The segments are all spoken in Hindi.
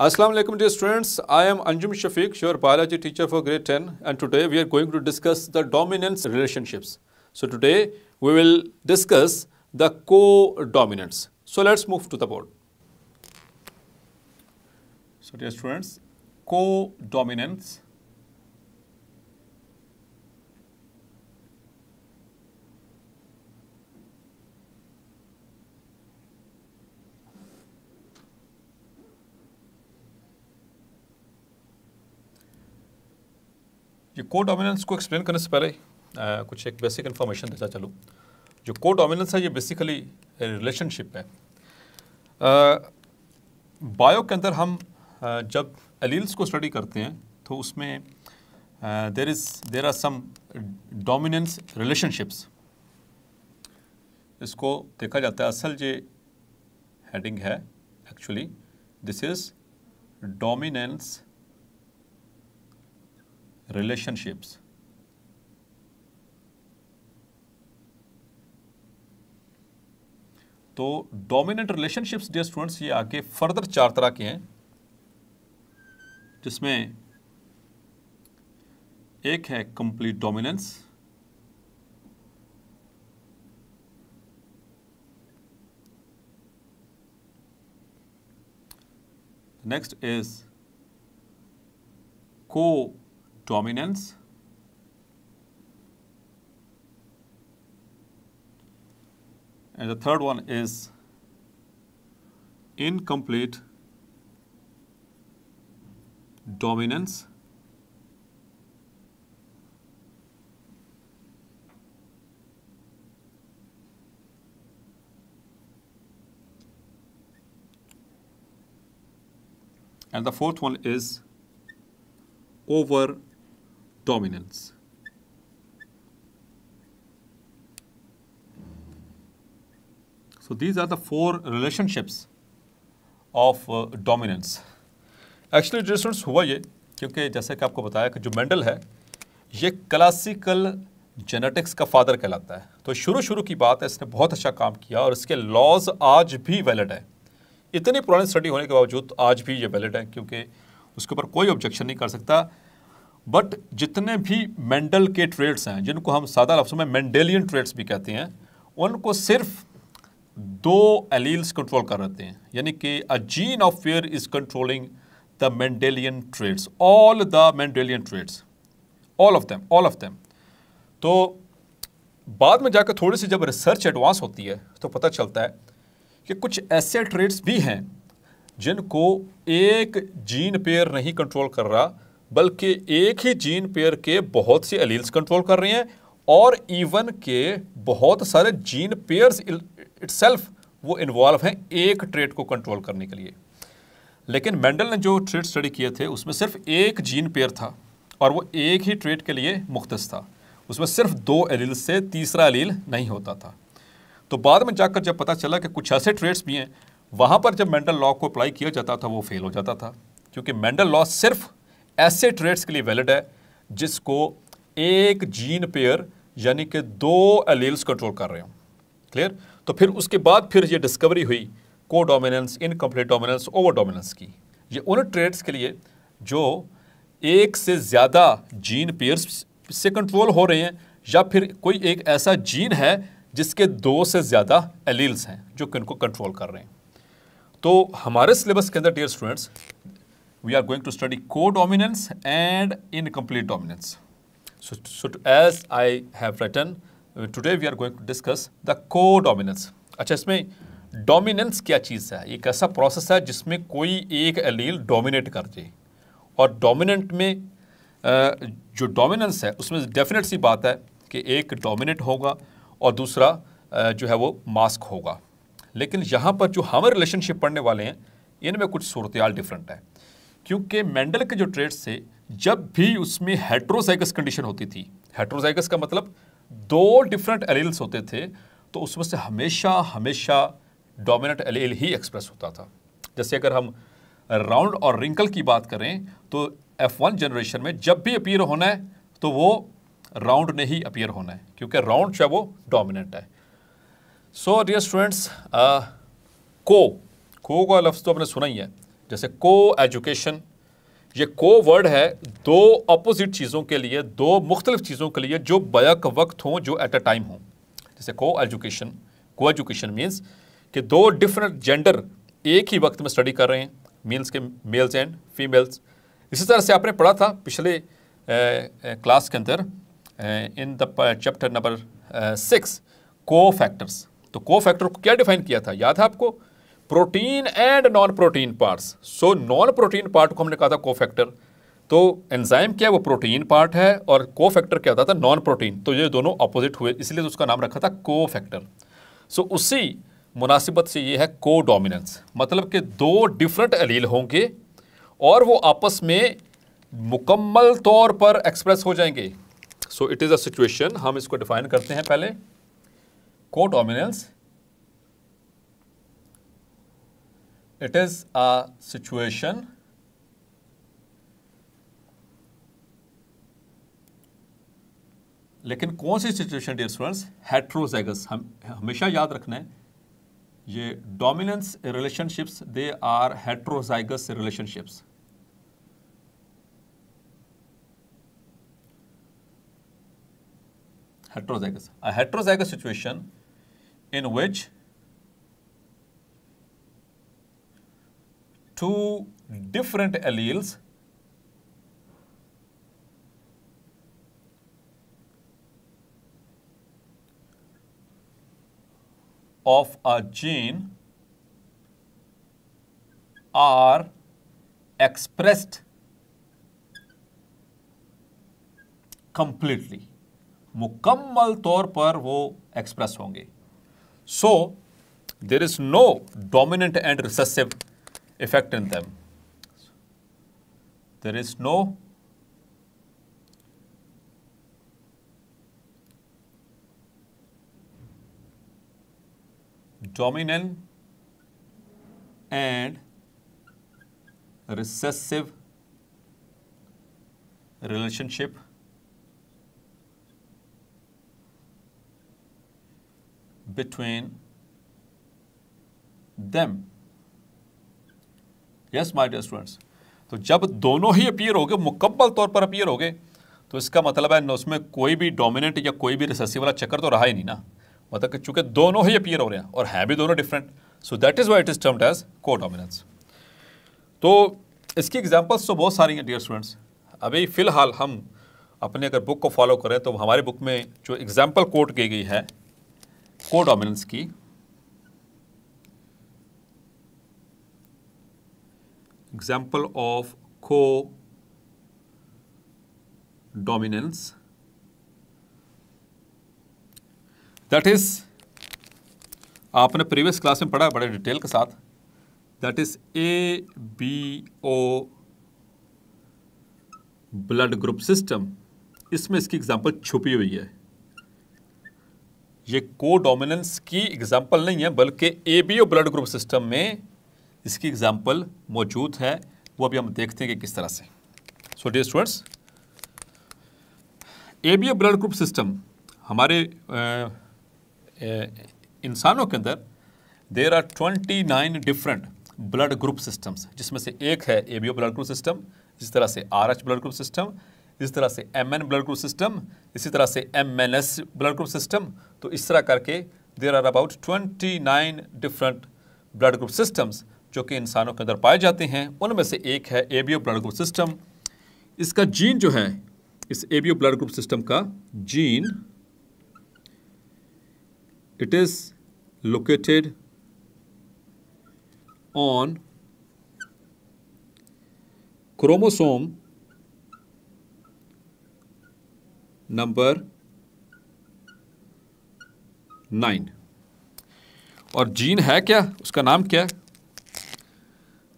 Assalamu alaikum dear students, I am Anjum Shafiq, your biology teacher for grade 10, and today we are going to discuss the dominance relationships. So today we will discuss the co-dominants. So let's move to the board. So dear students, co-dominants. ये को डोमिनेंस को एक्सप्लेन करने से पहले कुछ एक बेसिक इन्फॉर्मेशन देता चलूँ। जो को डोमिनेंस है ये बेसिकली रिलेशनशिप है। बायो के अंदर हम जब एलील्स को स्टडी करते हैं तो उसमें there are some dominance relationships. इसको देखा जाता है, असल ये हेडिंग है actually, this is dominance relationships. तो डोमिनेंट रिलेशनशिप्स डियर स्टूडेंट्स ये आगे फर्दर 4 तरह के हैं, जिसमें एक है कंप्लीट डोमिनेंस, नेक्स्ट इज को dominance, and the third one is incomplete dominance, and the fourth one is over dominance. So these are the 4 relationships of dominance. Actually dear students हुआ ये, क्योंकि जैसे कि आपको बताया कि जो मेंडल है ये क्लासिकल जेनेटिक्स का फादर कहलाता है। तो शुरू की बात है, इसने बहुत अच्छा काम किया और इसके लॉज आज भी वैलिड है। इतनी पुरानी स्टडी होने के बावजूद आज भी ये वैलिड है, क्योंकि उसके ऊपर कोई ऑब्जेक्शन नहीं कर सकता। बट जितने भी मेंडल के ट्रेड्स हैं, जिनको हम सादा लफ्ज़ों में मेंडेलियन ट्रेड्स भी कहते हैं, उनको सिर्फ 2 एलील्स कंट्रोल कर रहे हैं। यानी कि a gene of fair is controlling the Mendelian traits, all the Mendelian traits, all of them. तो बाद में जाकर थोड़ी सी जब रिसर्च एडवांस होती है तो पता चलता है कि कुछ ऐसे ट्रेड्स भी हैं जिनको एक जीन पेयर नहीं कंट्रोल कर रहा, बल्कि एक ही जीन पेयर के बहुत से एलील्स कंट्रोल कर रहे हैं, और इवन के बहुत सारे जीन पेयर्स इटसेल्फ वो इन्वॉल्व हैं एक ट्रेड को कंट्रोल करने के लिए। लेकिन मेंडल ने जो ट्रेड स्टडी किए थे उसमें सिर्फ एक जीन पेयर था और वो एक ही ट्रेड के लिए मुख्तस था। उसमें सिर्फ 2 एलील से तीसरा एलील नहीं होता था। तो बाद में जाकर जब पता चला कि कुछ ऐसे ट्रेड्स भी हैं, वहाँ पर जब मेंडल लॉ को अप्लाई किया जाता था वो फेल हो जाता था, क्योंकि मेंडल लॉ सिर्फ ऐसे ट्रेड्स के लिए वैलिड है जिसको एक जीन पेयर यानी कि 2 एलील्स कंट्रोल कर रहे हो। क्लियर? तो फिर उसके बाद फिर ये डिस्कवरी हुई को dominance, incomplete dominance, over dominance की। ये उन ट्रेड्स के लिए जो एक से ज़्यादा जीन पेयर्स से कंट्रोल हो रहे हैं, या फिर कोई एक ऐसा जीन है जिसके 2 से ज़्यादा एलील्स हैं जो इनको कंट्रोल कर रहे हैं। तो हमारे सिलेबस के अंदर dear students we are going to study co-dominance and incomplete dominance. So as I have written, today we are going to discuss the co-dominance. अच्छा, इसमें dominance क्या चीज़ है? एक ऐसा प्रोसेस है जिसमें कोई एक एलील डोमिनेट कर जाए, और डोमिनेंट में जो डोमिनेंस है उसमें डेफिनेट सी बात है कि एक डोमिनेट होगा और दूसरा जो है वो मास्क होगा। लेकिन यहाँ पर जो हम रिलेशनशिप पढ़ने वाले हैं इनमें कुछ सूरत-ए-हाल डिफरेंट है, क्योंकि मेंडल के जो ट्रेड्स थे जब भी उसमें हेट्रोजाइगस कंडीशन होती थी, हेट्रोजाइगस का मतलब 2 डिफरेंट एलील्स होते थे, तो उसमें से हमेशा डोमिनेंट एलील ही एक्सप्रेस होता था। जैसे अगर हम राउंड और रिंकल की बात करें तो F1 जनरेशन में जब भी अपीयर होना है तो वो राउंड ने ही अपीयर होना है, क्योंकि राउंड जो है वो डोमिनेंट है। सो डियर स्टूडेंट्स, को का लफ्ज़ तो आपने सुना ही है, जैसे को एजुकेशन, ये को वर्ड है दो अपोजिट चीज़ों के लिए, दो मुख्तलिफ चीज़ों के लिए जो बैक वक्त हों, जो एट अ टाइम हों। जैसे को एजुकेशन मीन्स कि दो डिफरेंट जेंडर एक ही वक्त में स्टडी कर रहे हैं, मीन्स के मेल्स एंड फीमेल्स। इसी तरह से आपने पढ़ा था पिछले क्लास के अंदर इन द चैप्टर नंबर 6 को फैक्टर्स। तो को फैक्टर को क्या डिफाइन किया था, याद है आपको? Protein and non protein parts. So non protein part को हमने कहा था को फैक्टर। तो एंजाइम क्या है, वो प्रोटीन पार्ट है, और को फैक्टर क्या होता था, नॉन प्रोटीन। तो ये दोनों अपोजिट हुए, इसलिए तो उसका नाम रखा था को फैक्टर। सो उसी मुनासिबत से ये है को डोमिनेंस, मतलब कि दो डिफरेंट एलील होंगे और वो आपस में मुकम्मल तौर पर एक्सप्रेस हो जाएंगे। So it is a situation, हम इसको डिफाइन करते हैं पहले। Codominance, it is a situation लेकिन कौन सी सिचुएशन डियर स्टूडेंट्स? हेट्रोजाइगस। हम हमेशा याद रखना है ये dominance relationships, they are heterozygous relationships. Heterozygous, a heterozygous situation in which two different alleles of a gene are expressed completely, मुकम्मल तौर पर वो एक्सप्रेस होंगे। So there is no dominant and recessive effect in them, there is no dominant and recessive relationship between them. Yes, my dear students. तो जब दोनों ही अपीयर हो गए, मुकम्मल तौर पर अपीयर हो गए, तो इसका मतलब है उसमें कोई भी डोमिनेंट या कोई भी रिसेसिव वाला चक्कर तो रहा ही नहीं ना। मतलब कि चूंकि दोनों ही अपीयर हो रहे हैं और हैं भी दोनों different, so that is why it is termed as codominance. तो इसकी एग्जांपल्स तो बहुत सारी हैं डियर स्टूडेंट्स। अभी फिलहाल हम अपने अगर बुक को फॉलो करें तो हमारे बुक में जो एग्जांपल कोट की गई है को डोमिनेंस की, एग्जाम्पल ऑफ को डोमिनेंस, दैट इज, आपने प्रीवियस क्लास में पढ़ा बड़े डिटेल के साथ, that is ABO blood group system. इसमें इसकी एग्जाम्पल छुपी हुई है। ये को डोमिनेंस की एग्जाम्पल नहीं है, बल्कि ABO ब्लड ग्रुप सिस्टम में इसकी एग्जाम्पल मौजूद है। वो अभी हम देखते हैं कि किस तरह से। So dear students, ABO blood group system हमारे इंसानों के अंदर there are 29 different blood group systems, जिसमें से एक है ABO ब्लड ग्रुप सिस्टम, इस तरह से RH ब्लड ग्रुप सिस्टम, इस तरह से MN ब्लड ग्रुप सिस्टम, इसी तरह से MNS ब्लड ग्रुप सिस्टम। तो इस तरह करके there are about 29 different blood group systems जो कि इंसानों के अंदर पाए जाते हैं। उनमें से एक है ABO ब्लड ग्रुप सिस्टम। इसका जीन जो है, इस ABO ब्लड ग्रुप सिस्टम का gene, it is located on chromosome number 9। और जीन है क्या, उसका नाम क्या है?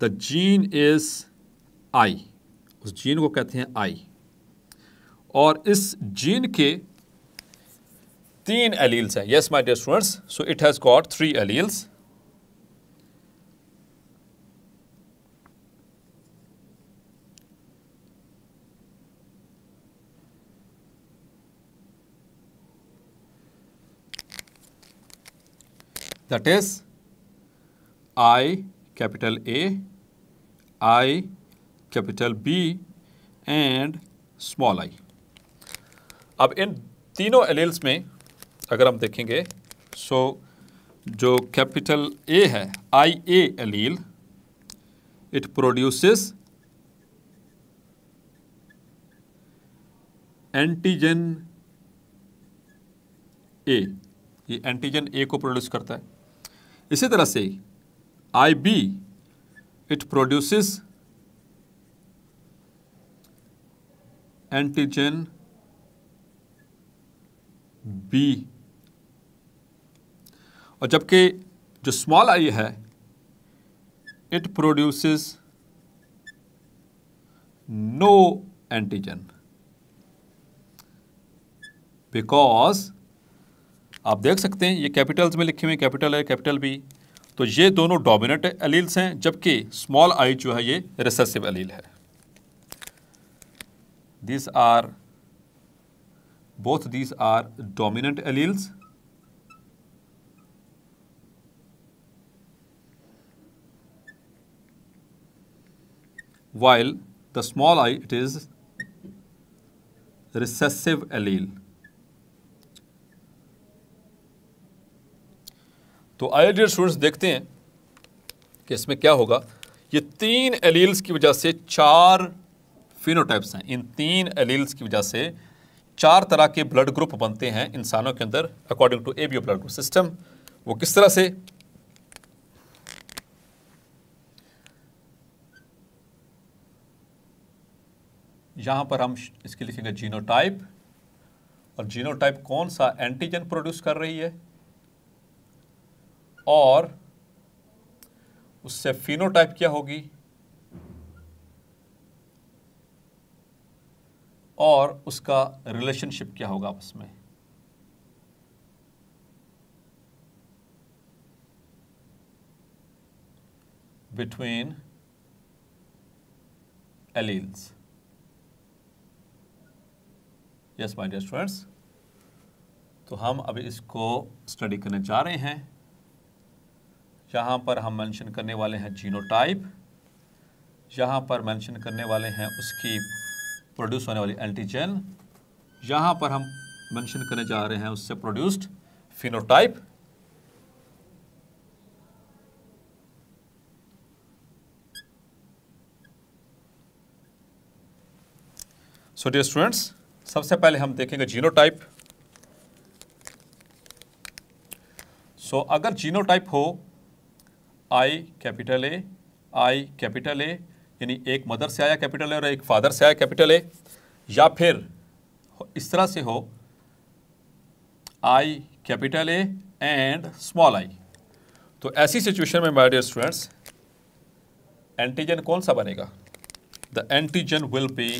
द जीन इज आई, उस जीन को कहते हैं आई। और इस जीन के 3 एलील्स हैं। Yes my dear students, so it has got 3 alleles. That is I capital A, I, capital B and small i. अब इन तीनों एलील्स में अगर हम देखेंगे, सो जो कैपिटल A है, IA allele, it produces antigen A, ये एंटीजन A को प्रोड्यूस करता है। इसी तरह से IB, it produces antigen B, और जबकि जो स्मॉल आई है, it produces no antigen, because आप देख सकते हैं ये कैपिटल्स में लिखे हुए, कैपिटल है, कैपिटल बी, तो ये दोनों डोमिनेंट एलील्स हैं, जबकि स्मॉल आई जो है ये रिसेसिव एलील है। both these are dominant alleles, while the small I, it is recessive allele। तो आइए डियर स्टूडेंट्स देखते हैं कि इसमें क्या होगा। ये तीन एलील्स की वजह से चार फिनोटाइप्स हैं। इन तीन एलील्स की वजह से चार तरह के ब्लड ग्रुप बनते हैं इंसानों के अंदर according to ABO blood group system. वो किस तरह से? यहां पर हम इसके लिखेंगे जीनोटाइप, और जीनोटाइप कौन सा एंटीजन प्रोड्यूस कर रही है, और उससे फिनोटाइप क्या होगी, और उसका रिलेशनशिप क्या होगा आपस में। Between alleles. Yes my dear students, तो हम अभी इसको स्टडी करने जा रहे हैं। यहां पर हम मेंशन करने वाले हैं जीनोटाइप, यहां पर मेंशन करने वाले हैं उसकी प्रोड्यूस होने वाली एंटीजन, यहां पर हम मेंशन करने जा रहे हैं उससे produced phenotype. So dear students, सबसे पहले हम देखेंगे जीनोटाइप। सो अगर जीनोटाइप हो आई capital A, I capital A, यानी एक मदर से आया कैपिटल ए और एक फादर से आया कैपिटल ए, या फिर इस तरह से हो आई capital A and small i, तो ऐसी सिचुएशन में माय डियर स्टूडेंट्स एंटीजन कौन सा बनेगा? द एंटीजन विल बी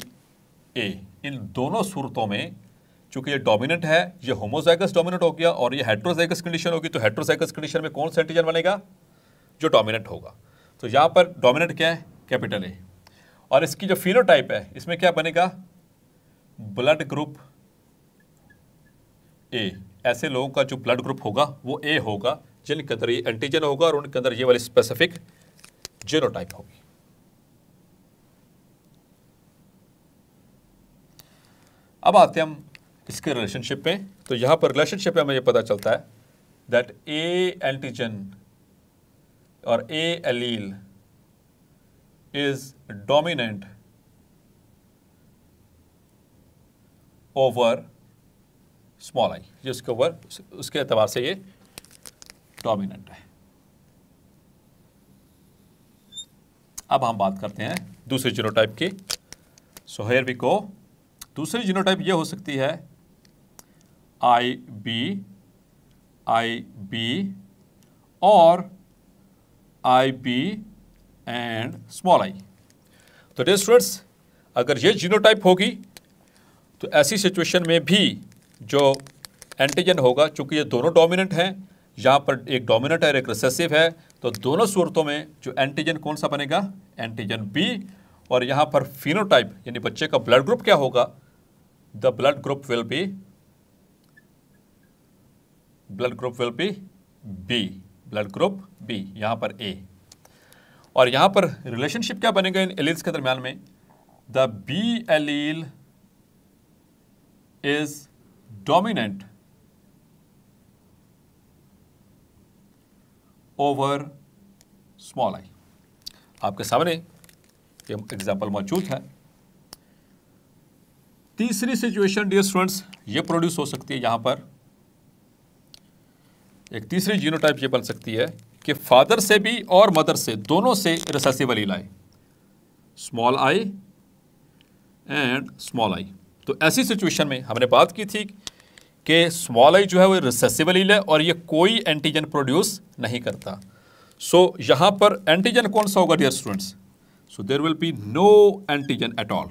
ए। इन दोनों सूरतों में चूंकि ये डोमिनेंट है, ये होमोजाइगस डोमिनेंट हो गया, और ये हेट्रोजाइगस कंडीशन होगी, तो हेट्रोजाइगस कंडीशन में कौन सा एंटीजन बनेगा? जो डोमिनेंट होगा। तो यहां पर डोमिनेंट क्या है? Capital A. और इसकी जो फिनोटाइप है इसमें क्या बनेगा? ब्लड ग्रुप ए। ऐसे लोगों का जो ब्लड ग्रुप होगा वो ए होगा, जिनके अंदर ये एंटीजन होगा और उनके अंदर ये वाली स्पेसिफिक जीनोटाइप होगी। अब आते हैं हम इसके रिलेशनशिप पे। तो यहां पर रिलेशनशिप में हमें ये पता चलता है दैट ए एंटीजन और ए allele is dominant over small आई। ये उसके ओवर, उसके एतबार से ये डोमिनेंट है। अब हम बात करते हैं दूसरे जीनोटाइप की। So here we go. दूसरी जीनोटाइप ये हो सकती है आई बी और I B and small i. तो डियर स्टूडेंट्स, अगर ये जीनोटाइप होगी तो ऐसी सिचुएशन में भी जो एंटीजन होगा, चूंकि ये दोनों डोमिनेंट हैं, यहाँ पर एक डोमिनेंट है और एक रिसेसिव है, तो दोनों सूरतों में जो एंटीजन कौन सा बनेगा? Antigen B. और यहाँ पर फिनोटाइप यानी बच्चे का ब्लड ग्रुप क्या होगा? The blood group will be B. Blood group B, यहाँ पर ए। और यहां पर रिलेशनशिप क्या बनेगा इन एलील्स के दरमियान में, the B allele is dominant over small i. आपके सामने ये एग्जाम्पल मौजूद है। तीसरी सिचुएशन डियर स्टूडेंट्स ये प्रोड्यूस हो सकती है, यहां पर एक तीसरी जीनोटाइप ये बन सकती है कि फादर से भी और मदर से दोनों से रिसेसिव एलील आए, small I and small i. तो ऐसी सिचुएशन में हमने बात की थी कि स्मॉल आई जो है वो रिसेसिव एलील है और ये कोई एंटीजन प्रोड्यूस नहीं करता। सो यहां पर एंटीजन कौन सा होगा dear students, so there will be no antigen at all.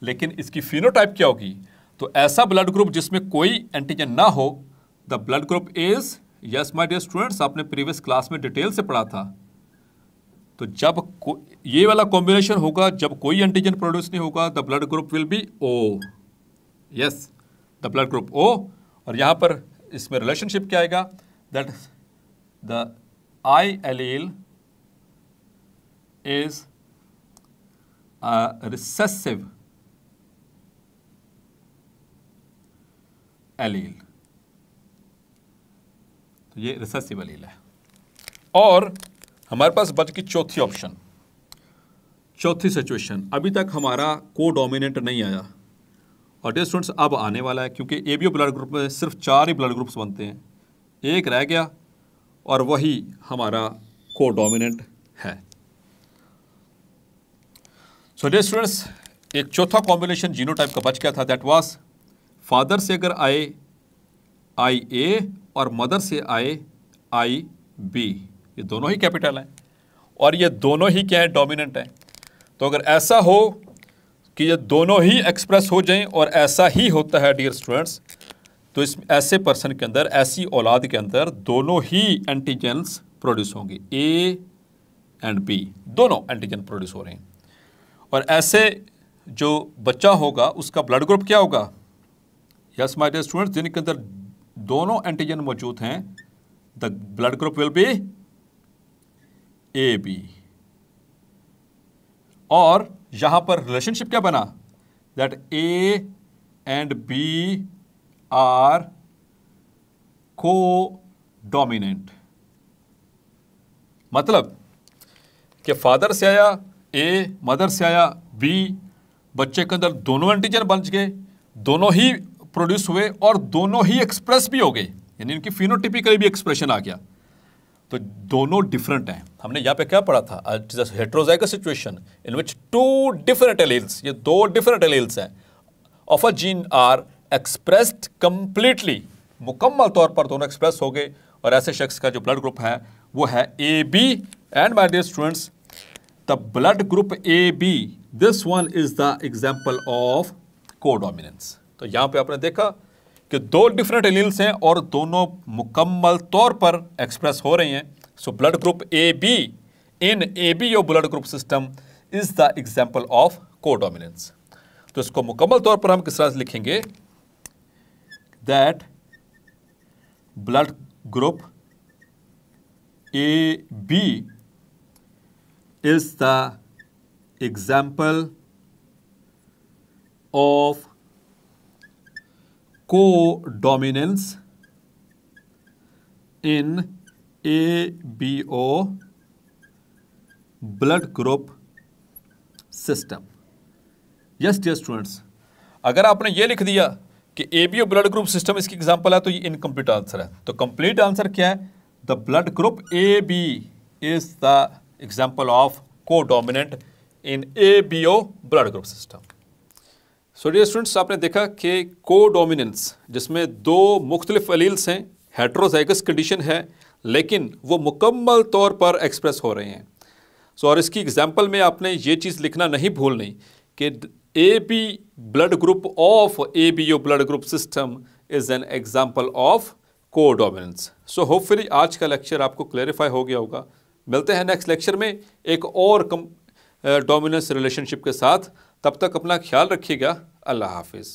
लेकिन इसकी फिनोटाइप क्या होगी, तो ऐसा ब्लड ग्रुप जिसमें कोई एंटीजन ना हो, the blood group is, yes my dear students, आपने प्रीवियस क्लास में डिटेल से पढ़ा था। तो जब ये वाला कॉम्बिनेशन होगा, जब कोई एंटीजन प्रोड्यूस नहीं होगा, the blood group will be O, yes the blood group O. और यहां पर इसमें रिलेशनशिप क्या आएगा, that the I allele is recessive allele, तो ये रिसेसिव एलील है। और हमारे पास बच गई चौथी ऑप्शन, चौथी सिचुएशन। अभी तक हमारा को डोमिनेंट नहीं आया और डियर स्टूडेंट्स अब आने वाला है, क्योंकि एबीओ ब्लड ग्रुप में सिर्फ 4 ही ब्लड ग्रुप्स बनते हैं, एक रह गया और वही हमारा को डोमिनेंट है। सो डियर स्टूडेंट्स एक चौथा कॉम्बिनेशन जीनोटाइप का बच गया था, दैट वाज फादर से अगर आए आई ए और मदर से आए आई बी, ये दोनों ही कैपिटल हैं और ये दोनों ही क्या है, डोमिनेंट हैं। तो अगर ऐसा हो कि ये दोनों ही एक्सप्रेस हो जाएं, और ऐसा ही होता है डियर स्टूडेंट्स, तो इस ऐसे पर्सन के अंदर, ऐसी औलाद के अंदर दोनों ही एंटीजेंस प्रोड्यूस होंगे, ए एंड बी दोनों एंटीजन प्रोड्यूस हो रहे हैं। और ऐसे जो बच्चा होगा उसका ब्लड ग्रुप क्या होगा, यस माय डियर स्टूडेंट्स, जिनके अंदर दोनों एंटीजन मौजूद हैं, the blood group will be A B. और यहां पर रिलेशनशिप क्या बना, that A and B are को डोमिनेंट। मतलब कि फादर से आया ए, मदर से आया बी, बच्चे के अंदर दोनों एंटीजन बन गए, दोनों ही प्रोड्यूस हुए और दोनों ही एक्सप्रेस भी हो गए, यानी इनकी फिनोटिपिकली भी एक्सप्रेशन आ गया। तो दोनों डिफरेंट हैं। हमने यहाँ पे क्या पढ़ा था, heterozygous situation in which 2 different alleles, ये 2 डिफरेंट एलील्स हैं of a gene are expressed completely, मुकम्मल तौर पर दोनों एक्सप्रेस हो गए। और ऐसे शख्स का जो ब्लड ग्रुप है वो है A B. And my dear students the blood group A B, this one is the example of codominance. तो यहां पे आपने देखा कि 2 डिफरेंट एलील्स हैं और दोनों मुकम्मल तौर पर एक्सप्रेस हो रहे हैं। So blood group A B in A B O blood group system is the example of codominance. तो इसको मुकम्मल तौर पर हम किस तरह से लिखेंगे, that blood group A B is the example of codominance in ABO blood group system। Yes dear students, अगर आपने ये लिख दिया कि ABO ब्लड ग्रुप सिस्टम इसकी एग्जांपल है तो ये इनकम्प्लीट आंसर है। तो कंप्लीट आंसर क्या है, the blood group AB is the example of codominant in ABO blood group system. So dear students आपने देखा कि कोडोमिनेंस जिसमें 2 मुख्तलिफ एलील्स हैं, हेट्रोजाइगस कंडीशन है, लेकिन वो मुकम्मल तौर पर एक्सप्रेस हो रहे हैं। सो और इसकी एग्जांपल में आपने ये चीज़ लिखना नहीं भूलनी कि A B blood group of ABO blood group system is an example of codominance. So hopefully आज का लेक्चर आपको क्लैरिफाई हो गया होगा। मिलते हैं नेक्स्ट लेक्चर में एक और डोमिनेंस रिलेशनशिप के साथ। तब तक अपना ख्याल रखिएगा। अल्लाह हाफिज़।